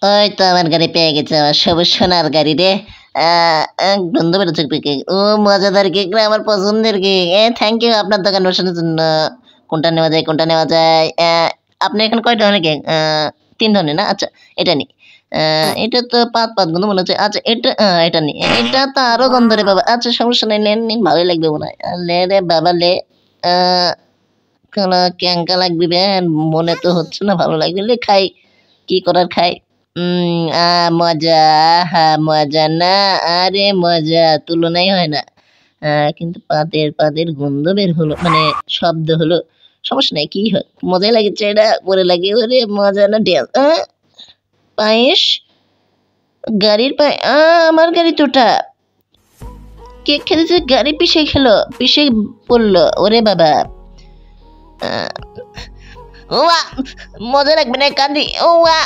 ওই তো আমার গাড়ি পেয়ে গেছে, আমার সবুজ সোনার গাড়ি রে। গন্ধ বেরোচ্ছে কেক। ও মজাদার কেক রে, আমার পছন্দের কেক। থ্যাংক ইউ আপনার দোকান বসানোর জন্য। কোনটা নেওয়া যায়, কোনটা নেওয়া যায়? আপনি এখানে কয় ধরনের কেক? 3 ধরনের না? আচ্ছা, এটা নিই। এটা তো পাত পাত গন্ধ মনে হচ্ছে। আচ্ছা, এটা নিই। এটা তো আরো গন্ধ রে বাবা। আচ্ছা, সমস্যা নাই, নেন নিন, ভালোই লাগবে মনে হয়। লে রে বাবা লে। আহ কোনো ক্যাঙ্কা লাগবে বে, মনে তো হচ্ছে না ভালো লাগবে। লে খাই, কি করার খাই। মজা, মজা না, আরে মজা তুলনাই হয় না। কিন্তু পাদের পাদের গন্ধ বের হলো, মানে শব্দ হলো। সমস্যা নাই, কি হয়, মজাই লাগছে এটা, পরে লাগে। ওরে মজা না ড্যান্স। পায়েস, গাড়ির পায়ে, আমার গাড়ি তোটা। কেক খেতেছে, গাড়ি পিষে খেলো, পিষে পড়লো। ওরে বাবা। আহ, ওয়া, মজা লাগবে না, কান্দি। ওয়া।